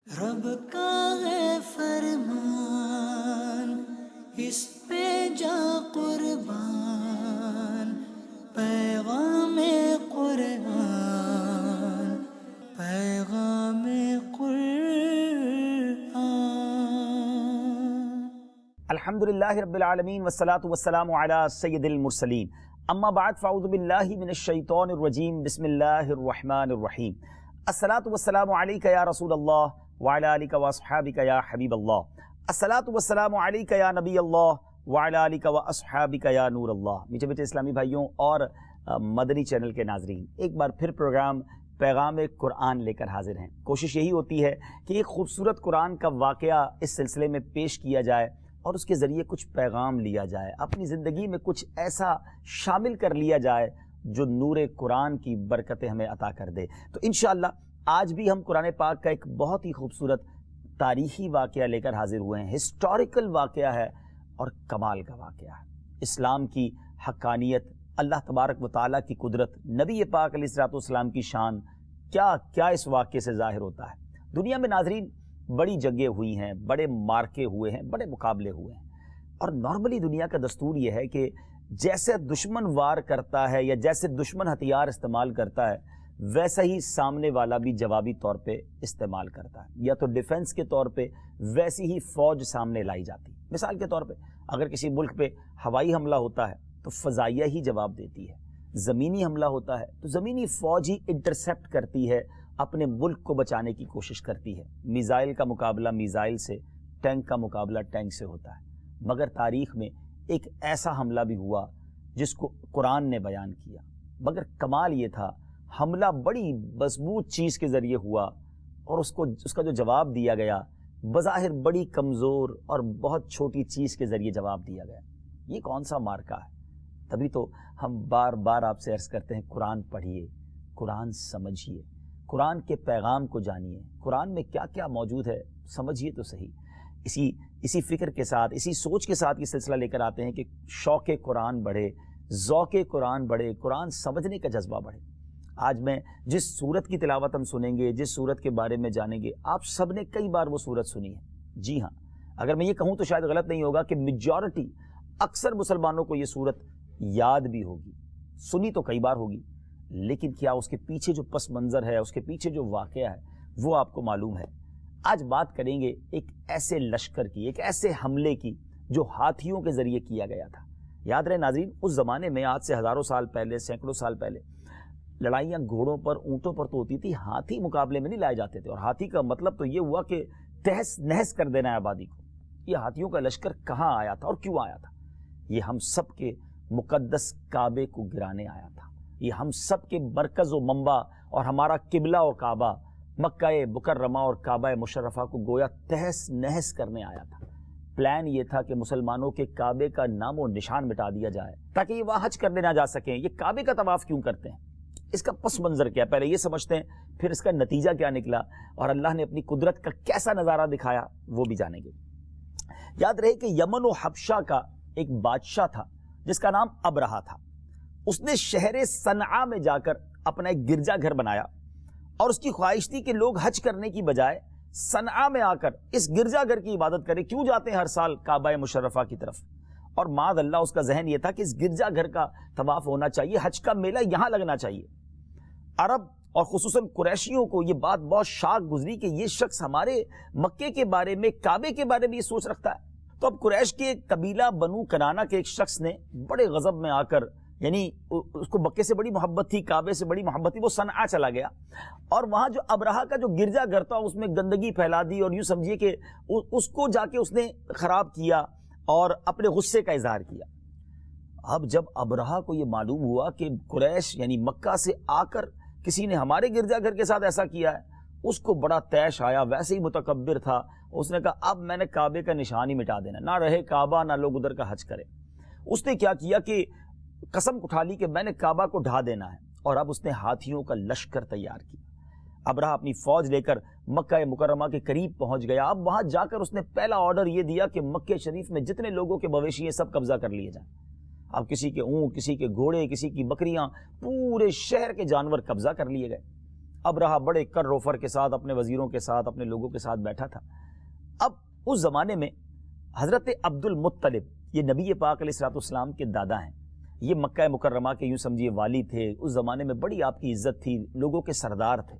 رب کا ہے فرمان، اس پہ جا قربان، پیغام قرآن، پیغام قرآن۔ الحمدللہ رب العالمین والصلاة والسلام علی سید المرسلین، اما بعد فاعوذ باللہ من الشیطان الرجیم، بسم اللہ الرحمن الرحیم۔ الصلاة والسلام علیک یا رسول اللہ وعلی آلک واصحابک یا حبیب اللہ، الصلاة والسلام علیک یا نبی اللہ وعلی آلک واصحابک یا نور اللہ۔ میٹھے میٹھے اسلامی بھائیوں اور مدنی چینل کے ناظرین، ایک بار پھر پروگرام پیغام قرآن لے کر حاضر ہیں۔ کوشش یہی ہوتی ہے کہ ایک خوبصورت قرآن کا واقعہ اس سلسلے میں پیش کیا جائے اور اس کے ذریعے کچھ پیغام لیا جائے، اپنی زندگی میں کچھ ایسا شامل کر لیا جائے جو نور قرآن کی برکتیں ہمیں عطا کر دے۔ تو انشاءاللہ آج بھی ہم قرآن پاک کا ایک بہت ہی خوبصورت تاریخی واقعہ لے کر حاضر ہوئے ہیں، ہسٹوریکل واقعہ ہے اور کمال کا واقعہ ہے۔ اسلام کی حقانیت، اللہ تبارک و تعالیٰ کی قدرت، نبی پاک علیہ الصلوۃ والسلام کی شان، کیا اس واقعے سے ظاہر ہوتا ہے۔ دنیا میں ناظرین بڑی جنگیں ہوئی ہیں، بڑے مارکے ہوئے ہیں، بڑے مقابلے ہوئے ہیں، اور نارملی دنیا کا دستور یہ ہے کہ جیسے دشمن وار کرتا ہے یا جیسے دشمن ہتھیار استعمال کرتا ہے ویسا ہی سامنے والا بھی جوابی طور پہ استعمال کرتا ہے، یا تو ڈیفنس کے طور پہ ویسی ہی فوج سامنے لائی جاتی۔ مثال کے طور پہ اگر کسی ملک پہ ہوائی حملہ ہوتا ہے تو فضائیہ ہی جواب دیتی ہے، زمینی حملہ ہوتا ہے تو زمینی فوج ہی انٹرسیپٹ کرتی ہے، اپنے ملک کو بچانے کی کوشش کرتی ہے۔ میزائل کا مقابلہ میزائل سے، ٹینک کا مقابلہ ٹینک سے ہوتا ہے۔ مگر تاریخ میں ایک ایسا حملہ بھی ہوا جس کو قرآن نے بیان کیا، مگر کمال یہ تھا حملہ بڑی مضبوط چیز کے ذریعے ہوا اور اس کا جو جواب دیا گیا بظاہر بڑی کمزور اور بہت چھوٹی چیز کے ذریعے جواب دیا گیا۔ یہ کون سا مارکا ہے؟ تبھی تو ہم بار بار آپ سے عرض کرتے ہیں قرآن پڑھیے، قرآن سمجھیے، قرآن کے پیغام کو جانیے، قرآن میں کیا کیا موجود ہے سمجھیے تو صحیح۔ اسی فکر کے ساتھ، اسی سوچ کے ساتھ یہ سلسلہ لے کر آتے ہیں کہ شوق قرآن بڑھے، ذوق قرآن بڑھے، قرآن سمجھنے کا جذبہ بڑھے۔ آج میں جس سورت کی تلاوت ہم سنیں گے، جس سورت کے بارے میں جانیں گے، آپ سب نے کئی بار وہ سورت سنی ہے۔ جی ہاں، اگر میں یہ کہوں تو شاید غلط نہیں ہوگا کہ میجورٹی، اکثر مسلمانوں کو یہ سورت یاد بھی ہوگی، سنی تو کئی بار ہوگی، لیکن کیا اس کے پیچھے جو پس منظر ہے، اس کے پیچھے جو واقعہ ہے وہ آپ کو معلوم ہے؟ آج بات کریں گے ایک ایسے لشکر کی، ایک ایسے حملے کی جو ہاتھیوں کے ذریعے کیا گیا تھا۔ یاد رہے ناظرین، اس زمانے میں آج سے ہزاروں سال پہلے، سینکڑوں سال پہلے لڑائیاں گھوڑوں پر، اونٹوں پر تو ہوتی تھی، ہاتھی مقابلے میں نہیں لائے جاتے تھے۔ اور ہاتھی کا مطلب تو یہ ہوا کہ تہس نہس کر دینا ہے آبادی کو۔ یہ ہاتھیوں کا لشکر کہاں آیا تھا اور کیوں آیا تھا؟ یہ ہم سب کے مقدس کعبے کو گرانے آیا تھا۔ یہ ہم سب کے مرکز و منبع اور ہمارا قبلہ و کعبہ مکہ مکرمہ اور کعبہ مشرفہ کو گویا تہس نہس کرنے آیا تھا۔ پلان یہ تھا کہ مسلمانوں کے کعبے کا نام و نشان مٹا دیا جائے تاکہ یہ وہاں حج کرنے نہ جا سکیں۔ یہ کعبے کا طواف کیوں کرتے ہیں؟ اس کا پس منظر کیا ہے؟ پہلے یہ سمجھتے ہیں، پھر اس کا نتیجہ کیا نکلا اور اللہ نے اپنی قدرت کا کیسا نظارہ دکھایا وہ بھی جانیں گے۔ یاد رہے کہ یمن و حبشہ کا ایک بادشاہ تھا جس کا نام ابرہہ تھا۔ اس نے شہر صنعاء میں جا کر اپنا ایک گرجا گھر بنایا اور اس کی خواہش تھی کہ لوگ حج کرنے کی بجائے صنعاء میں آ کر اس گرجا گھر کی عبادت کریں۔ کیوں جاتے ہیں ہر سال کعبہ مشرفہ کی طرف؟ اور معاذ اللہ اس کا ذہن یہ تھا کہ اس گرجا گھر کا طواف ہونا چاہیے، حج کا میلہ یہاں لگنا چاہیے۔ عرب اور خصوصاً قریشیوں کو یہ بات بہت شاک گزری کہ یہ شخص ہمارے مکے کے بارے میں، کعبے کے بارے میں یہ سوچ رکھتا ہے۔ تو اب قریش کے قبیلہ بنو کنانہ کے ایک شخص نے بڑے غضب میں آ کر، یعنی اس کو مکے سے بڑی محبت تھی، کعبے سے بڑی محبت تھی، وہ صنعاء چلا گیا اور وہاں جو ابرہہ کا جو گرجا گھر تھا اس میں گندگی پھیلا دی اور یوں سمجھیے کہ اس کو جا کے اس نے خراب کیا اور اپنے غصے کا اظہار کیا۔ اب جب ابرہہ کو یہ معلوم ہوا کہ قریش یعنی مکہ سے آ کر کسی نے ہمارے گرجا گھر کے ساتھ ایسا کیا ہے، اس کو بڑا طیش آیا، ویسے ہی متکبر تھا۔ اس نے کہا اب میں نے کعبے کا نشان ہی مٹا دینا، نہ رہے کعبہ نہ لوگ ادھر کا حج کرے۔ اس نے کیا کیا کہ قسم اٹھا لی کہ میں نے کعبہ کو ڈھا دینا ہے، اور اب اس نے ہاتھیوں کا لشکر تیار کیا۔ ابرہہ اپنی فوج لے کر مکہ مکرمہ کے قریب پہنچ گیا۔ اب وہاں جا کر اس نے پہلا آرڈر یہ دیا کہ مکہ شریف میں جتنے لوگوں کے مویشی ہیں سب قبضہ کر لیے جائیں۔ اب کسی کے اونٹ، کسی کے گھوڑے، کسی کی بکریاں، پورے شہر کے جانور قبضہ کر لیے گئے۔ ابرہہ بڑے کر روفر کے ساتھ، اپنے وزیروں کے ساتھ، اپنے لوگوں کے ساتھ بیٹھا تھا۔ اب اس زمانے میں حضرت عبد المطلب، یہ نبی پاک علیہ الصلوۃ والسلام کے دادا ہیں، یہ مکہ مکرمہ کے یوں سمجھیے والی تھے۔ اس زمانے میں بڑی آپ کی عزت تھی، لوگوں کے سردار تھے،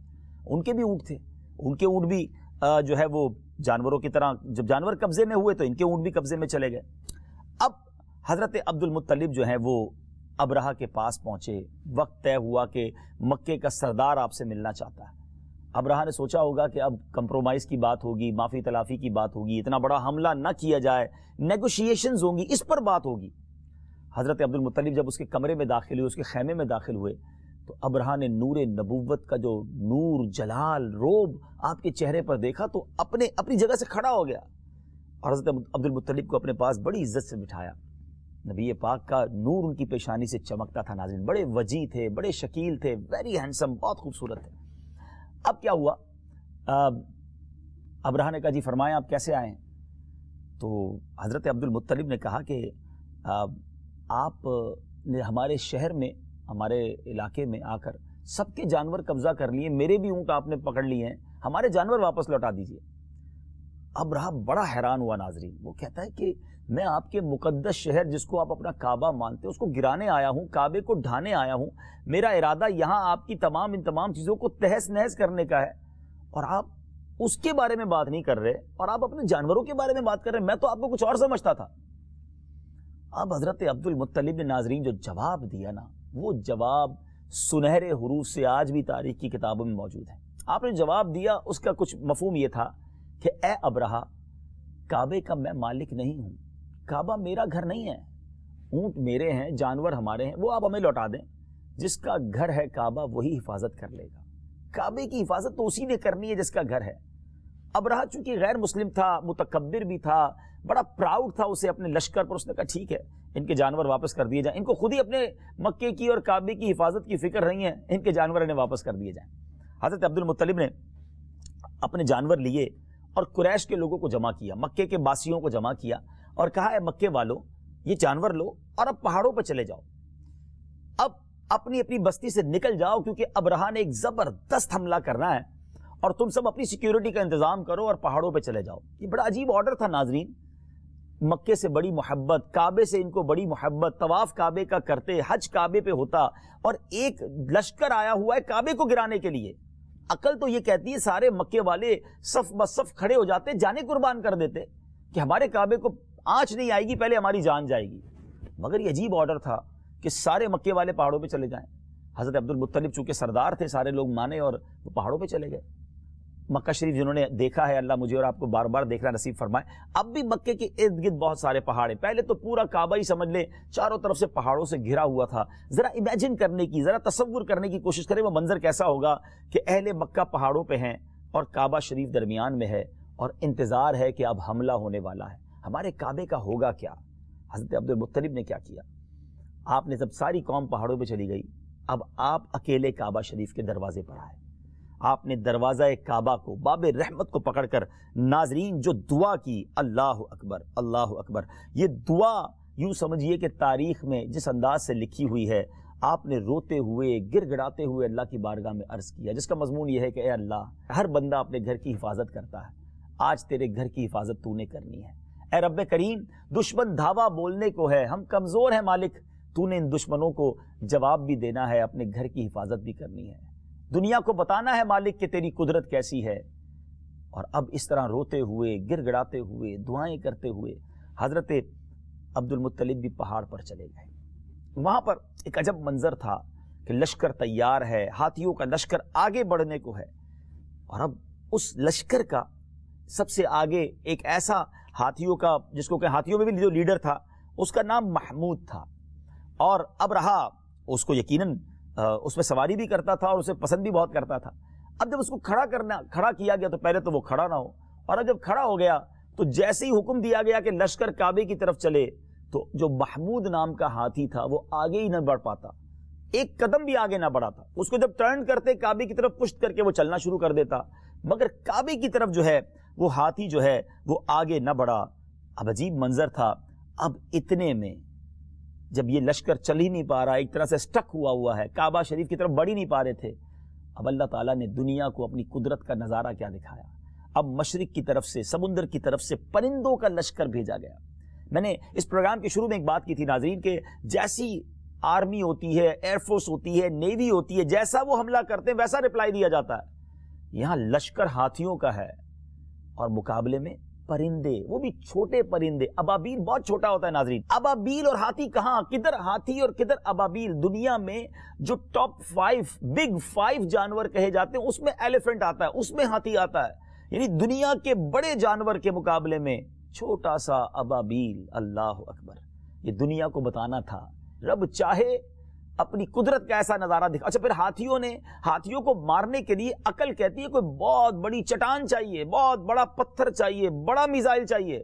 ان کے بھی اونٹ تھے، ان کے اونٹ بھی جو ہے وہ جانوروں کی طرح، جب جانور قبضے میں ہوئے تو ان کے اونٹ بھی قبضے میں چلے گئے۔ اب حضرت عبد المطلب جو ہے وہ ابرہہ کے پاس پہنچے، وقت طے ہوا کہ مکے کا سردار آپ سے ملنا چاہتا ہے۔ ابرہہ نے سوچا ہوگا کہ اب کمپرومائز کی بات ہوگی، معافی تلافی کی بات ہوگی، اتنا بڑا حملہ نہ کیا جائے، نیگوشیشنز ہوں گی، اس پر بات ہوگی۔ حضرت عبد المطلب جب اس کے کمرے میں داخل ہوئے، اس کے خیمے میں داخل ہوئے، تو ابرہہ نے نور نبوت کا جو نور، جلال، روب آپ کے چہرے پر دیکھا تو اپنی جگہ سے کھڑا ہو گیا اور حضرت عبد المطلب کو اپنے پاس بڑی عزت سے بٹھایا۔ نبی پاک کا نور ان کی پیشانی سے چمکتا تھا۔ ناظرین، بڑے وجی تھے، بڑے شکیل تھے، ویری ہینڈسم، بہت خوبصورت تھے۔ اب کیا ہوا، ابرہہ نے کہا جی فرمائیں آپ کیسے آئے ہیں؟ تو حضرت عبد المطلب نے کہا کہ آپ نے ہمارے شہر میں، ہمارے علاقے میں آ کر سب کے جانور قبضہ کر لیے، میرے بھی اونٹ آپ نے پکڑ لیے ہیں، ہمارے جانور واپس لوٹا دیجیے۔ ابرہہ بڑا حیران ہوا ناظرین، وہ کہتا ہے کہ میں آپ کے مقدس شہر جس کو آپ اپنا کعبہ مانتے ہیں اس کو گرانے آیا ہوں، کعبے کو ڈھانے آیا ہوں، میرا ارادہ یہاں آپ کی ان تمام چیزوں کو تہس نہس کرنے کا ہے، اور آپ اس کے بارے میں بات نہیں کر رہے اور آپ اپنے جانوروں کے بارے میں بات کر رہے ہیں، میں تو آپ کو کچھ اور سمجھتا تھا۔ اب حضرت عبد المطلب نے ناظرین جو جواب دیا نا، وہ جواب سنہرے حروف سے آج بھی تاریخ کی کتابوں میں موجود ہے۔ آپ نے جواب دیا، اس کا کچھ مفہوم یہ تھا کہ اے ابرہہ، کعبے کا میں مالک نہیں ہوں، کعبہ میرا گھر نہیں ہے، اونٹ میرے ہیں، جانور ہمارے ہیں، وہ آپ ہمیں لوٹا دیں، جس کا گھر ہے کعبہ وہی حفاظت کر لے گا، کعبے کی حفاظت تو اسی نے کرنی ہے جس کا گھر ہے۔ ابرہہ چونکہ غیر مسلم تھا، متکبر بھی تھا، بڑا پراؤڈ تھا اسے اپنے لشکر پر، اس نے کہا ٹھیک ہے ان کے جانور واپس کر دیے جائیں، ان کو خود ہی اپنے مکے کی اور کعبے کی حفاظت کی فکر نہیں ہے، ان کے جانور انہیں واپس کر دیے جائیں۔ حضرت عبد المطلب نے اپنے جانور لیے اور قریش کے لوگوں کو جمع کیا، مکے کے باسیوں کو جمع کیا اور کہا اے مکے والو، یہ جانور لو اور اب پہاڑوں پہ چلے جاؤ، اب اپنی اپنی بستی سے نکل جاؤ، کیونکہ ابرہہ نے ایک زبردست حملہ کرنا ہے اور تم سب اپنی سیکیورٹی کا انتظام کرو اور پہاڑوں پہ چلے جاؤ۔ یہ بڑا عجیب آرڈر تھا ناظرین، مکے سے بڑی محبت، کعبے سے ان کو بڑی محبت، طواف کعبے کا کرتے، حج کعبے پہ ہوتا، اور ایک لشکر آیا ہوا ہے کعبے کو گرانے کے لیے۔ عقل تو یہ کہتی ہے سارے مکے والے صف بصف کھڑے ہو جاتے، جانے قربان کر دیتے کہ ہمارے کعبے کو آنچ نہیں آئے گی، پہلے ہماری جان جائے گی، مگر یہ عجیب آرڈر تھا کہ سارے مکے والے پہاڑوں پہ چلے جائیں۔ حضرت عبد المطلب چونکہ سردار تھے، سارے لوگ مانے اور وہ پہاڑوں پہ چلے گئے۔ مکہ شریف جنہوں نے دیکھا ہے، اللہ مجھے اور آپ کو بار بار دیکھنا نصیب فرمائے، اب بھی مکے کے ارد گرد بہت سارے پہاڑ ہیں، پہلے تو پورا کعبہ ہی سمجھ لیں چاروں طرف سے پہاڑوں سے گھرا ہوا تھا۔ ذرا امیجن کرنے کی، ذرا تصور کرنے کی کوشش کریں وہ منظر کیسا ہوگا کہ اہل مکہ پہاڑوں پہ ہیں اور کعبہ شریف درمیان میں ہے اور انتظار ہے کہ اب حملہ ہونے والا ہے، ہمارے کعبے کا ہوگا کیا۔ حضرت عبد المطلب نے کیا کیا، آپ نے جب ساری قوم پہاڑوں پہ چلی گئی، اب آپ اکیلے کعبہ شریف کے دروازے پر آئے، آپ نے دروازہ کعبہ کو، باب رحمت کو پکڑ کر ناظرین جو دعا کی، اللہ اکبر اللہ اکبر، یہ دعا یوں سمجھیے کہ تاریخ میں جس انداز سے لکھی ہوئی ہے، آپ نے روتے ہوئے گڑ گڑاتے ہوئے اللہ کی بارگاہ میں عرض کیا، جس کا مضمون یہ ہے کہ اے اللہ، ہر بندہ اپنے گھر کی حفاظت کرتا ہے، آج تیرے گھر کی حفاظت تو نے کرنی ہے۔ اے رب کریم، دشمن دھاوا بولنے کو ہے، ہم کمزور ہیں مالک، تو نے ان دشمنوں کو جواب بھی دینا ہے، اپنے گھر کی حفاظت بھی کرنی ہے، دنیا کو بتانا ہے مالک کہ تیری قدرت کیسی ہے۔ اور اب اس طرح روتے ہوئے، گڑ گڑاتے ہوئے، دعائیں کرتے ہوئے حضرت عبد المطلب بھی پہاڑ پر چلے گئے۔ وہاں پر ایک عجب منظر تھا کہ لشکر تیار ہے، ہاتھیوں کا لشکر آگے بڑھنے کو ہے، اور اب اس لشکر کا سب سے آگے ایک ایسا ہاتھیوں کا، جس کو کہ ہاتھیوں میں بھی جو لیڈر تھا اس کا نام محمود تھا، اور ابرہہ اس کو یقیناً اس میں سواری بھی کرتا تھا اور اسے پسند بھی بہت کرتا تھا۔ اب جب اس کو کھڑا کیا گیا تو پہلے تو وہ کھڑا نہ ہو، اور اب جب کھڑا ہو گیا تو جیسے ہی حکم دیا گیا کہ لشکر کعبے کی طرف چلے، تو جو محمود نام کا ہاتھی تھا وہ آگے ہی نہ بڑھ پاتا، ایک قدم بھی آگے نہ بڑھا تھا، اس کو جب ٹرن کرتے کعبے کی طرف پشت کر کے وہ چلنا شروع کر دیتا، مگر کعبے کی طرف جو ہے وہ ہاتھی جو ہے وہ آگے نہ بڑھا۔ اب عجیب منظر تھا، اب اتنے میں جب یہ لشکر چل ہی نہیں پا رہا، ایک طرح سے سٹک ہوا ہے، کعبہ شریف کی طرف بڑھ ہی نہیں پا رہے تھے، اب اللہ تعالیٰ نے دنیا کو اپنی قدرت کا نظارہ کیا دکھایا. اب مشرق کی طرف سے، سمندر کی طرف سے پرندوں کا لشکر بھیجا گیا. میں نے اس پروگرام کے شروع میں ایک بات کی تھی ناظرین کہ جیسی آرمی ہوتی ہے، ایئر فورس ہوتی ہے، نیوی ہوتی ہے، جیسا وہ حملہ کرتے ہیں ویسا رپلائی دیا جاتا ہے. یہاں لشکر ہاتھیوں کا ہے اور مقابلے میں پرندے، وہ بھی چھوٹے پرندے. ابابیل بہت چھوٹا ہوتا ہے ناظرین. ابابیل اور ہاتھی کہاں، کدھر ہاتھی اور کدھر ابابیل. دنیا میں جو ٹاپ 5 بگ 5 جانور کہے جاتے ہیں اس میں ایلیفنٹ آتا ہے، اس میں ہاتھی آتا ہے. یعنی دنیا کے بڑے جانور کے مقابلے میں چھوٹا سا ابابیل. اللہ اکبر. یہ دنیا کو بتانا تھا رب چاہے اپنی قدرت کا ایسا نظارہ دکھا. اچھا پھر ہاتھیوں کو مارنے کے لیے عقل کہتی ہے کوئی بہت بڑی چٹان چاہیے، بہت بڑا پتھر چاہیے، بڑا میزائل چاہیے.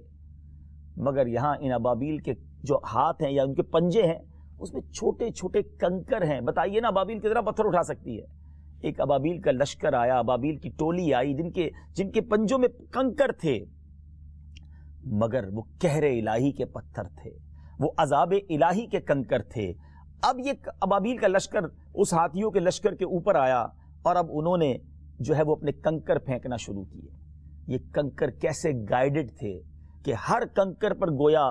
مگر یہاں ان ابابیل کے جو ہاتھ ہیں یا ان کے پنجے ہیں اس میں چھوٹے چھوٹے کنکر ہیں. بتائیے نا ابابیل کتنا پتھر اٹھا سکتی ہے. ایک ابابیل کا لشکر آیا، ابابیل کی ٹولی آئی جن کے پنجوں میں کنکر تھے، مگر وہ قہر الہی کے پتھر تھے، وہ عذاب الہی کے کنکر تھے. اب یہ ابابیل کا لشکر اس ہاتھیوں کے لشکر کے اوپر آیا اور اب انہوں نے جو ہے وہ اپنے کنکر پھینکنا شروع کیے. یہ کنکر کیسے گائیڈڈ تھے کہ ہر کنکر پر گویا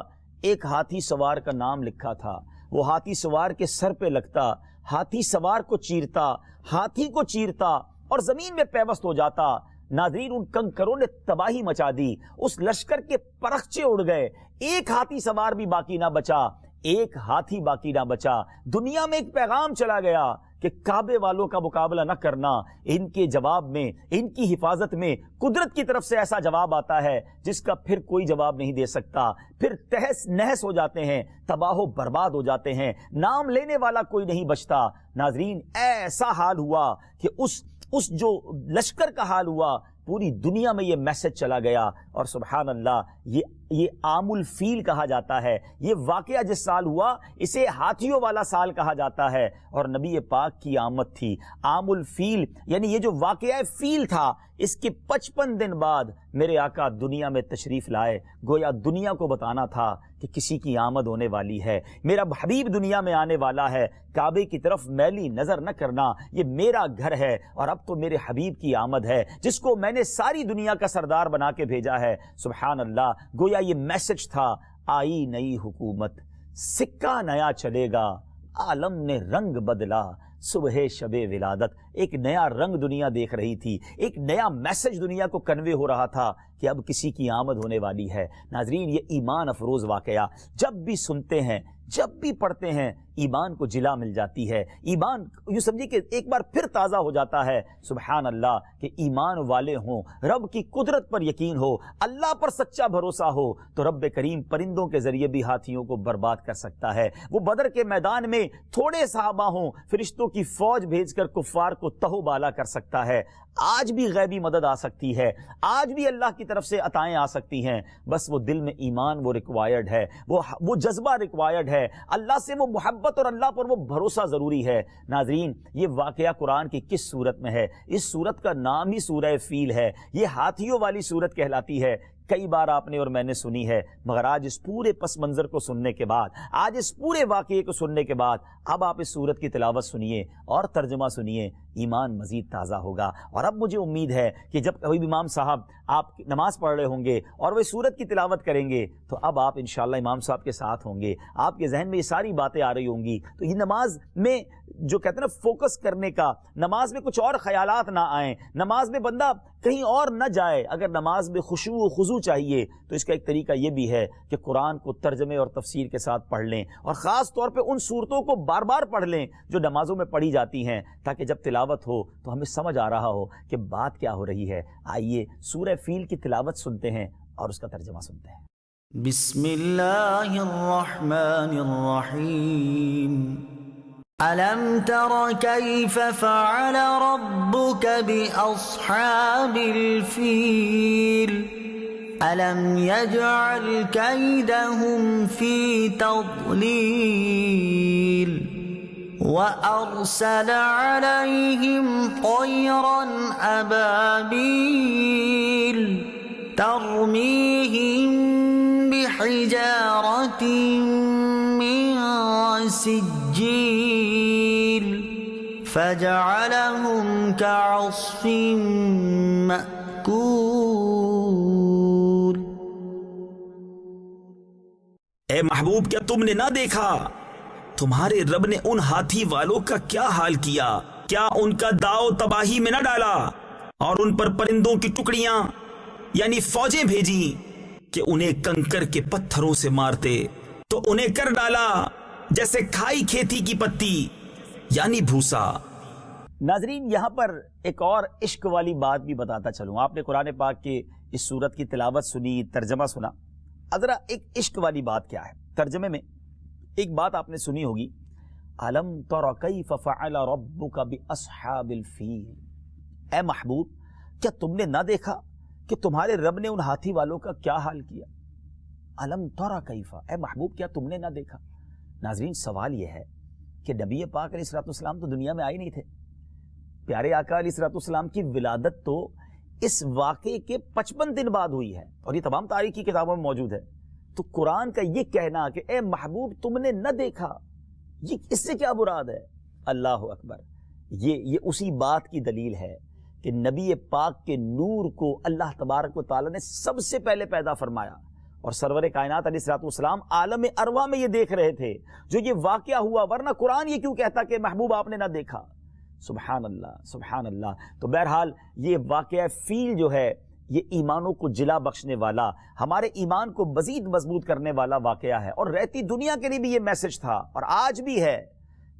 ایک ہاتھی سوار کا نام لکھا تھا. وہ ہاتھی سوار کے سر پہ لگتا، ہاتھی سوار کو چیرتا، ہاتھی کو چیرتا اور زمین میں پیوست ہو جاتا. ناظرین ان کنکروں نے تباہی مچا دی. اس لشکر کے پرخچے اڑ گئے، ایک ہاتھی سوار بھی باقی نہ بچا، ایک ہاتھی باقی نہ بچا. دنیا میں ایک پیغام چلا گیا کہ کعبے والوں کا مقابلہ نہ کرنا. ان کے جواب میں، ان کی حفاظت میں قدرت کی طرف سے ایسا جواب آتا ہے جس کا پھر کوئی جواب نہیں دے سکتا. پھر تہس نہس ہو جاتے ہیں، تباہ و برباد ہو جاتے ہیں، نام لینے والا کوئی نہیں بچتا. ناظرین ایسا حال ہوا کہ اس جو لشکر کا حال ہوا پوری دنیا میں یہ میسج چلا گیا. اور سبحان اللہ یہ عام الفیل کہا جاتا ہے. یہ واقعہ جس سال ہوا اسے ہاتھیوں والا سال کہا جاتا ہے اور نبی پاک کی آمد تھی. عام الفیل یعنی یہ جو واقعہ فیل تھا اس کے 55 دن بعد میرے آقا دنیا میں تشریف لائے. گویا دنیا کو بتانا تھا کہ کسی کی آمد ہونے والی ہے، میرا حبیب دنیا میں آنے والا ہے. کعبے کی طرف میلی نظر نہ کرنا، یہ میرا گھر ہے اور اب تو میرے حبیب کی آمد ہے جس کو میں نے ساری دنیا کا سردار بنا کے بھیجا ہے. سبحان اللہ. گویا یہ میسج تھا، آئی نئی حکومت، سکہ نیا چلے گا، عالم نے رنگ بدلا، صبح شب ولادت. ایک نیا رنگ دنیا دیکھ رہی تھی، ایک نیا میسج دنیا کو کنوے ہو رہا تھا کہ اب کسی کی آمد ہونے والی ہے. ناظرین یہ ایمان افروز واقعہ جب بھی سنتے ہیں، جب بھی پڑھتے ہیں، ایمان کو جلا مل جاتی ہے. ایمان یوں سمجھے کہ ایک بار پھر تازہ ہو جاتا ہے. سبحان اللہ کہ ایمان والے ہوں، رب کی قدرت پر یقین ہو، اللہ پر سچا بھروسہ ہو تو رب کریم پرندوں کے ذریعے بھی ہاتھیوں کو برباد کر سکتا ہے. وہ بدر کے میدان میں تھوڑے صحابہ ہوں، فرشتوں کی فوج بھیج کر کفار کو تہو بالا کر سکتا ہے. آج بھی غیبی مدد آ سکتی ہے، آج بھی اللہ کی طرف سے عطائیں آ سکتی ہیں. بس وہ دل میں ایمان وہ ریکوائرڈ ہے، وہ جذبہ ریکوائرڈ ہے، اللہ سے وہ محبت اور اللہ پر وہ بھروسہ ضروری ہے. ناظرین یہ واقعہ قرآن کی کس سورت میں ہے؟ اس سورت کا نام ہی سورہ فیل ہے. یہ ہاتھیوں والی سورت کہلاتی ہے. کئی بار آپ نے اور میں نے سنی ہے، مگر آج اس پورے پس منظر کو سننے کے بعد، آج اس پورے واقعے کو سننے کے بعد اب آپ اس سورت کی تلاوت سنیے اور ترجمہ سنیے، ایمان مزید تازہ ہوگا. اور اب مجھے امید ہے کہ جب کبھی بھی امام صاحب آپ نماز پڑھ رہے ہوں گے اور وہ سورت کی تلاوت کریں گے تو اب آپ انشاءاللہ امام صاحب کے ساتھ ہوں گے، آپ کے ذہن میں یہ ساری باتیں آ رہی ہوں گی. تو یہ نماز میں جو کہتے ہیں نا فوکس کرنے کا، نماز میں کچھ اور خیالات نہ آئیں، نماز میں بندہ کہیں اور نہ جائے. اگر نماز میں خشوع و خضوع چاہیے تو اس کا ایک طریقہ یہ بھی ہے کہ قرآن کو ترجمے اور تفسیر کے ساتھ پڑھ لیں، اور خاص طور پہ ان صورتوں کو بار بار پڑھ لیں جو نمازوں میں پڑھی جاتی ہیں، تاکہ جب تلاوت ہو تو ہمیں سمجھ آ رہا ہو کہ بات کیا ہو رہی ہے. آئیے سورہ فیل کی تلاوت سنتے ہیں اور اس کا ترجمہ سنتے ہیں. بسم اللہ الرحمن الرحیم. أَلَمْ تَرَ كَيْفَ فَعَلَ رَبُّكَ بِأَصْحَابِ الْفِيلِ أَلَمْ يَجْعَلْ كَيْدَهُمْ فِي تَضْلِيلٍ وَأَرْسَلَ عَلَيْهِمْ طَيْرًا أَبَابِيلَ تَرْمِيهِمْ بِحِجَارَةٍ مِّن سِجِّيلٍ فجعلهم كعصف مأكول۔ اے محبوب کیا تم نے نہ دیکھا تمہارے رب نے ان ہاتھی والوں کا کیا حال کیا؟ کیا ان کا داؤ تباہی میں نہ ڈالا اور ان پر پرندوں کی ٹکڑیاں یعنی فوجیں بھیجی کہ انہیں کنکر کے پتھروں سے مارتے تو انہیں کر ڈالا جیسے کھائی کھیتی کی پتی یعنی بھوسا۔ ناظرین یہاں پر ایک اور عشق والی بات بھی بتاتا چلوں۔ آپ نے قرآن پاک کے اس سورت کی تلاوت سنی، ترجمہ سنا، ذرا ایک عشق والی بات کیا ہے؟ ترجمے میں ایک بات آپ نے سنی ہوگی، الم تر کیف فعل ربک باصحاب الفیل۔ اے محبوب کیا تم نے نہ دیکھا کہ تمہارے رب نے ان ہاتھی والوں کا کیا حال کیا؟ الم تر کیف، اے محبوب کیا تم نے نہ دیکھا؟ ناظرین سوال یہ ہے کہ نبی پاک علیہ الصلوۃ والسلام تو دنیا میں آئے نہیں تھے۔ پیارے آقا علیہ الصلوۃ والسلام کی ولادت تو اس واقعے کے 55 دن بعد ہوئی ہے اور یہ تمام تاریخی کتابوں میں موجود ہے۔ تو قرآن کا یہ کہنا کہ اے محبوب تم نے نہ دیکھا، یہ اس سے کیا مراد ہے؟ اللہ اکبر، یہ اسی بات کی دلیل ہے کہ نبی پاک کے نور کو اللہ تبارک و تعالیٰ نے سب سے پہلے پیدا فرمایا اور سرور کائنات علیہ الصلوۃ والسلام عالم ارواح میں یہ دیکھ رہے تھے جو یہ واقعہ ہوا، ورنہ قرآن یہ کیوں کہتا کہ محبوب آپ نے نہ دیکھا؟ سبحان اللہ سبحان اللہ۔ تو بہرحال یہ واقعہ فیل جو ہے یہ ایمانوں کو جلا بخشنے والا، ہمارے ایمان کو مزید مضبوط کرنے والا واقعہ ہے اور رہتی دنیا کے لیے بھی یہ میسج تھا اور آج بھی ہے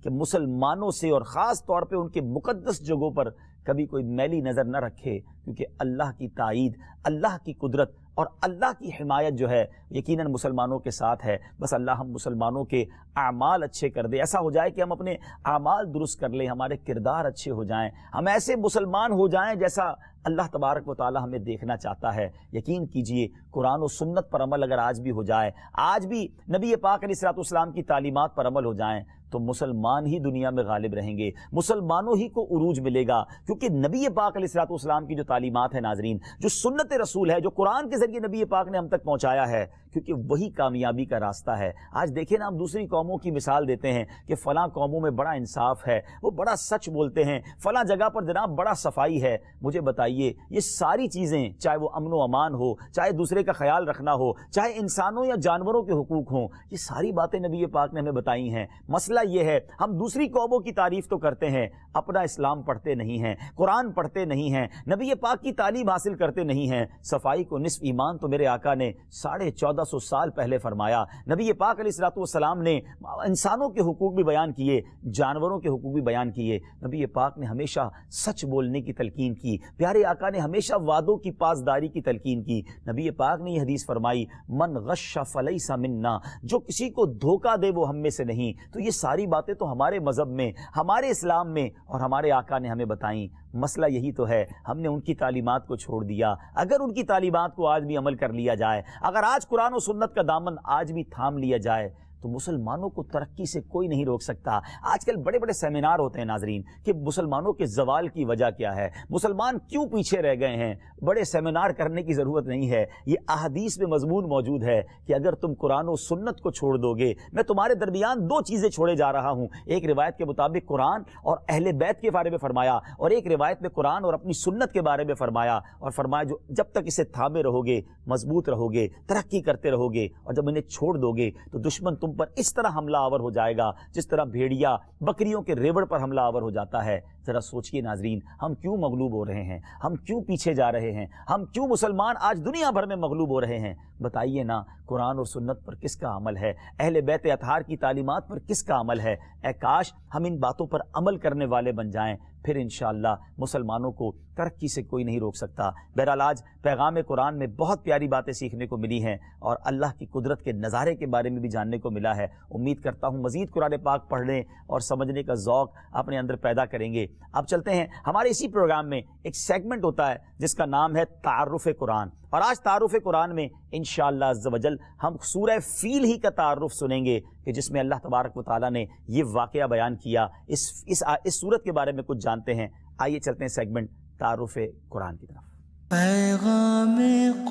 کہ مسلمانوں سے اور خاص طور پہ ان کے مقدس جگہوں پر کبھی کوئی میلی نظر نہ رکھے، کیونکہ اللہ کی تائید، اللہ کی قدرت اور اللہ کی حمایت جو ہے یقیناً مسلمانوں کے ساتھ ہے۔ بس اللہ ہم مسلمانوں کے اعمال اچھے کر دے، ایسا ہو جائے کہ ہم اپنے اعمال درست کر لیں، ہمارے کردار اچھے ہو جائیں، ہم ایسے مسلمان ہو جائیں جیسا اللہ تبارک و تعالی ہمیں دیکھنا چاہتا ہے۔ یقین کیجئے قرآن و سنت پر عمل اگر آج بھی ہو جائے، آج بھی نبی پاک علیہ الصلوۃ والسلام کی تعلیمات پر عمل ہو جائیں تو مسلمان ہی دنیا میں غالب رہیں گے، مسلمانوں ہی کو عروج ملے گا، کیونکہ نبی پاک علیہ الصلوۃ والسلام کی جو تعلیمات ہیں ناظرین، جو سنت رسول ہے، جو قرآن کے ذریعے نبی پاک نے ہم تک پہنچایا ہے، کیونکہ وہی کامیابی کا راستہ ہے۔ آج دیکھیں نا، ہم دوسری قوموں کی مثال دیتے ہیں کہ فلاں قوموں میں بڑا انصاف ہے، وہ بڑا سچ بولتے ہیں، فلاں جگہ پر جناب بڑا صفائی ہے۔ مجھے بتائیے یہ ساری چیزیں، چاہے وہ امن و امان ہو، چاہے دوسرے کا خیال رکھنا ہو، چاہے انسانوں یا جانوروں کے حقوق ہوں، یہ ساری باتیں نبی پاک نے ہمیں بتائی ہیں۔ مسئلہ یہ ہے ہم دوسری قوموں کی تعریف تو کرتے ہیں، اپنا اسلام پڑھتے نہیں ہیں، قرآن پڑھتے نہیں ہیں، نبی پاک کی تعلیم حاصل کرتے نہیں ہیں۔ صفائی کو نصف ایمان تو میرے آقا نے 1450 سال پہلے فرمایا۔ نبی پاک علیہ الصلوۃ والسلام نے انسانوں کے حقوق بھی بیان کیے، جانوروں کے حقوق بھی بیان کیے۔ نبی پاک نے ہمیشہ سچ بولنے کی تلقین کی، پیارے آقا نے ہمیشہ وعدوں کی پاسداری کی تلقین کی۔ نبی پاک نے یہ حدیث فرمائی، من غش فلیس منا، جو کسی کو دھوکہ دے وہ ہم میں سے نہیں۔ تو یہ ساری باتیں تو ہمارے مذہب میں، ہمارے اسلام میں اور ہمارے آقا نے ہمیں بتائیں۔ مسئلہ یہی تو ہے، ہم نے ان کی تعلیمات کو چھوڑ دیا۔ اگر ان کی تعلیمات کو آج بھی عمل کر لیا جائے، اگر آج قرآن و سنت کا دامن آج بھی تھام لیا جائے تو مسلمانوں کو ترقی سے کوئی نہیں روک سکتا۔ آج کل بڑے بڑے سیمینار ہوتے ہیں ناظرین کہ مسلمانوں کے زوال کی وجہ کیا ہے، مسلمان کیوں پیچھے رہ گئے ہیں۔ بڑے سیمینار کرنے کی ضرورت نہیں ہے، یہ احادیث میں مضمون موجود ہے کہ اگر تم قرآن و سنت کو چھوڑ دو گے، میں تمہارے درمیان دو چیزیں چھوڑے جا رہا ہوں۔ ایک روایت کے مطابق قرآن اور اہل بیت کے بارے میں فرمایا، اور ایک روایت میں قرآن اور اپنی سنت کے بارے میں فرمایا، اور فرمایا جو جب تک اسے تھامے رہو گے، مضبوط رہو گے، ترقی کرتے رہو گے، اور جب انہیں چھوڑ دو گے تو دشمن تم پر اس طرح حملہ آور ہو جائے گا جس طرح بھیڑیا بکریوں کے ریوڑ پر حملہ آور ہو جاتا ہے۔ ذرا سوچئے ناظرین، ہم کیوں مغلوب ہو رہے ہیں، ہم کیوں پیچھے جا رہے ہیں، ہم کیوں مسلمان آج دنیا بھر میں مغلوب ہو رہے ہیں؟ بتائیے نا، قرآن اور سنت پر کس کا عمل ہے؟ اہل بیت اطہار کی تعلیمات پر کس کا عمل ہے؟ اے کاش ہم ان باتوں پر عمل کرنے والے بن جائیں، پھر انشاءاللہ مسلمانوں کو ترقی سے کوئی نہیں روک سکتا۔ بہرحال آج پیغام قرآن میں بہت پیاری باتیں سیکھنے کو ملی ہیں اور اللہ کی قدرت کے نظارے کے بارے میں بھی جاننے کو ملا ہے۔ امید کرتا ہوں مزید قرآن پاک پڑھنے اور سمجھنے کا ذوق اپنے اندر پیدا کریں گے۔ اب چلتے ہیں، ہمارے اسی پروگرام میں ایک سیگمنٹ ہوتا ہے جس کا نام ہے تعارف قرآن، اور آج تعارف قرآن میں انشاءاللہ عز و جل ہم سورہ فیل ہی کا تعارف سنیں گے کہ جس میں اللہ تبارک و تعالیٰ نے یہ واقعہ بیان کیا۔ اس سورت کے بارے میں کچھ جانتے ہیں۔ آئیے چلتے ہیں سیگمنٹ تعارف قرآن کی طرف۔ پیغام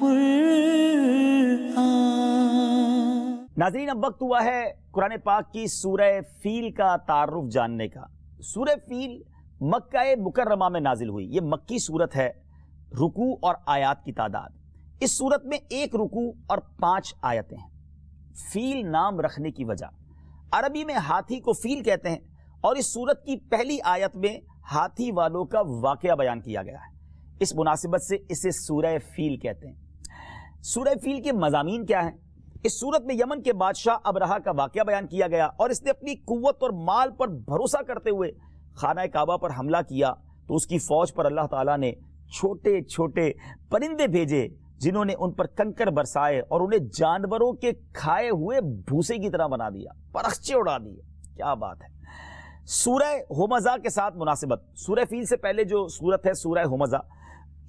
قرآن۔ ناظرین اب وقت ہوا ہے قرآن پاک کی سورہ فیل کا تعارف جاننے کا۔ سورہ فیل مکہ مکرمہ میں نازل ہوئی. یہ مکی صورت ہے. رکوع اور آیات کی تعداد, اس صورت میں 1 رکوع اور 5 آیتیں ہیں. فیل نام رکھنے کی وجہ, عربی میں ہاتھی کو فیل کہتے ہیں, اور اس صورت کی پہلی آیت میں ہاتھی والوں کا واقعہ بیان کیا گیا ہے. اس مناسبت سے اسے سورہ فیل کہتے ہیں. سورہ فیل کے مضامین کیا ہیں؟ اس صورت میں یمن کے بادشاہ ابرہا کا واقعہ بیان کیا گیا, اور اس نے اپنی قوت اور مال پر بھروسہ کرتے ہوئے خانہ کعبہ پر حملہ کیا, تو اس کی فوج پر اللہ تعالیٰ نے چھوٹے چھوٹے پرندے بھیجے جنہوں نے ان پر کنکر برسائے اور انہیں جانوروں کے کھائے ہوئے بھوسے کی طرح بنا دیا, پرخچے اڑا دیے. کیا بات ہے. سورہ ہمزہ کے ساتھ مناسبت, سورہ فیل سے پہلے جو سورت ہے سورہ ہمزہ,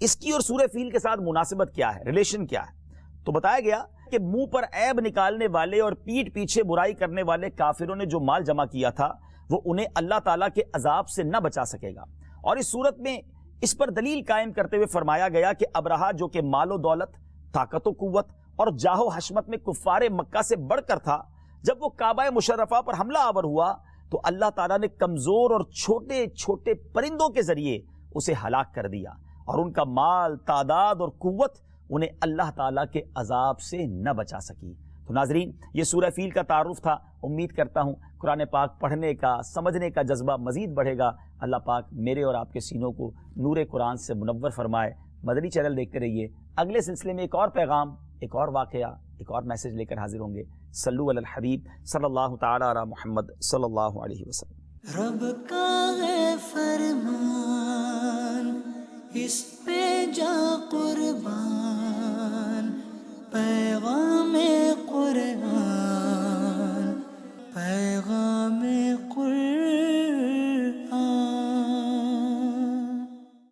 اس کی اور سورہ فیل کے ساتھ مناسبت کیا ہے, ریلیشن کیا ہے؟ تو بتایا گیا کہ منہ پر عیب نکالنے والے اور پیٹھ پیچھے برائی کرنے والے کافروں نے جو مال جمع کیا تھا وہ انہیں اللہ تعالیٰ کے عذاب سے نہ بچا سکے گا. اور اس صورت میں اس پر دلیل قائم کرتے ہوئے فرمایا گیا کہ ابرہا جو کہ مال و دولت, طاقت و قوت اور جاہ و حشمت میں کفار مکہ سے بڑھ کر تھا, جب وہ کعبہ مشرفہ پر حملہ آور ہوا تو اللہ تعالیٰ نے کمزور اور چھوٹے چھوٹے پرندوں کے ذریعے اسے ہلاک کر دیا, اور ان کا مال, تعداد اور قوت انہیں اللہ تعالیٰ کے عذاب سے نہ بچا سکی. تو ناظرین, یہ سورہ فیل کا تعارف تھا. امید کرتا ہوں قرآن پاک پڑھنے کا, سمجھنے کا جذبہ مزید بڑھے گا. اللہ پاک میرے اور آپ کے سینوں کو نور قرآن سے منور فرمائے. مدنی چینل دیکھتے رہیے. اگلے سلسلے میں ایک اور پیغام, ایک اور واقعہ, ایک اور میسج لے کر حاضر ہوں گے. صلو علی الحبیب صلی اللہ تعالی علی محمد صلی اللہ علیہ وسلم. رب کا ہے فرمان, اس پہ جان